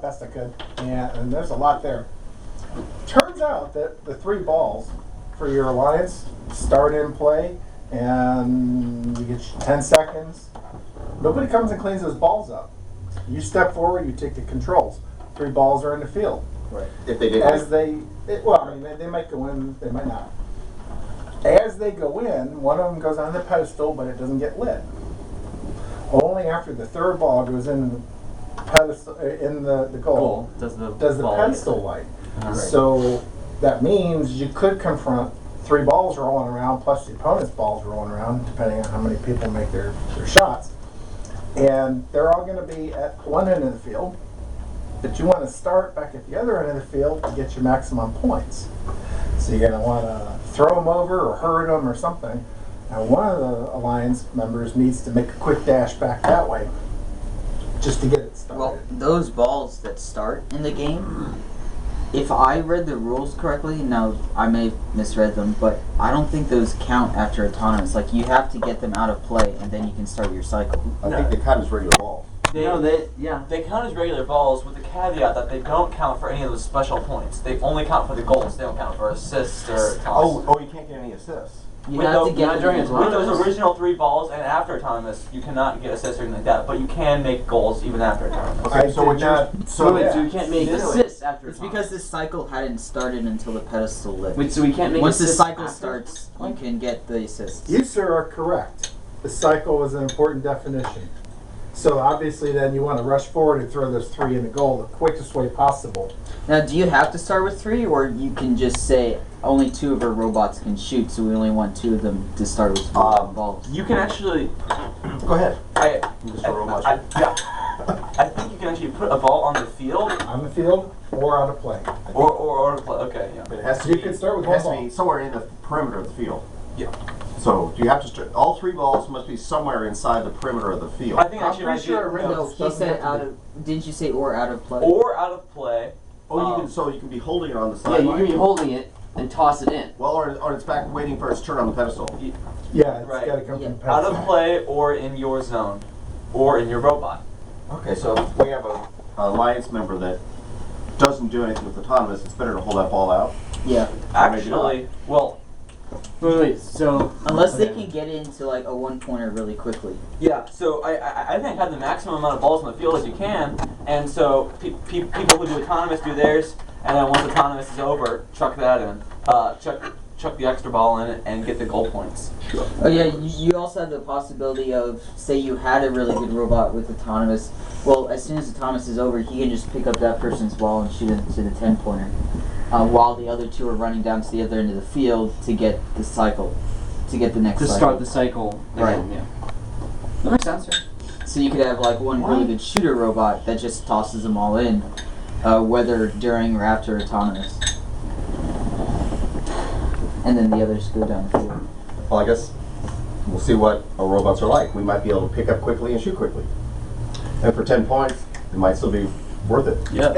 best I could, and there's a lot there. Turns out that the 3 balls for your alliance start in play, and you get 10 seconds. Nobody comes and cleans those balls up. You step forward, you take the controls. 3 balls are in the field. Right. If they did. Well, I mean, they might go in, they might not. As they go in, one of them goes on the pedestal, but it doesn't get lit. Only after the 3rd ball goes in the pedestal, in the goal, does the pedestal light. Right. So that means you could confront 3 balls rolling around plus the opponent's balls rolling around, depending on how many people make their shots. And they're all going to be at one end of the field, but you want to start back at the other end of the field to get your maximum points. So you're going to want to throw them over or hurt them or something. Now one of the alliance members needs to make a quick dash back that way just to get it started. Well, those balls that start in the game, if I read the rules correctly, now I may have misread them, but I don't think those count after autonomous. Like, you have to get them out of play and then you can start your cycle. I think they count as regular balls. They count as regular balls with the caveat that they don't count for any of those special points. They only count for the goals. They don't count for assists or toss. Oh, you can't get any assists. You have to get them with those original 3 balls and after autonomous, you cannot get assists or anything like that. But you can make goals even after autonomous. Okay, so what So you can't make assists after. It's because this cycle hadn't started until the pedestal lit. Wait, so we can't make Once the assists cycle after? starts, you can get the assists. You, sir, are correct. The cycle is an important definition. So obviously then you want to rush forward and throw those 3 in the goal the quickest way possible. Now, do you have to start with 3, or you can just say only 2 of our robots can shoot, so we only want 2 of them to start with 3 balls? You can actually. Go ahead. I think you can actually put a ball on the field. On the field or out of play. Or play. Okay, yeah. But it has to You be, could start with it has one to be ball. somewhere in the perimeter of the field. Yeah. So you have to start. All 3 balls must be somewhere inside the perimeter of the field. I think I'm actually pretty sure might be, No, he said out of. Didn't you say or out of play? or out of play. Oh, you can. So you can be holding it on the Yeah, you sideline. can be holding it and toss it in. Well, or it's back waiting for its turn on the pedestal. Yeah, it's Right. got to come Yeah. from the Out pedestal. of play or in your zone, or in your robot. Okay, so if we have a alliance member that doesn't do anything with autonomous, it's better to hold that ball out. Yeah. Or maybe not. Actually, well, Wait, so Unless they can get into like a 1-pointer really quickly. yeah. So I think have the maximum amount of balls on the field as you can, and so people who do autonomous do theirs, and then once autonomous is over, chuck that in, chuck the extra ball in it, and get the goal points. Oh yeah, you also have the possibility of, say you had a really good robot with autonomous. Well, as soon as autonomous is over, he can just pick up that person's ball and shoot it to the 10-pointer, while the other 2 are running down to the other end of the field to get the cycle, to get the next to cycle. start the cycle. Right. Yeah. That makes sense. So you could have like one really good shooter robot that just tosses them all in, whether during or after autonomous, and then the others go down the field. Well, I guess we'll see what our robots are like. We might be able to pick up quickly and shoot quickly. And for 10 points, it might still be worth it. Yeah.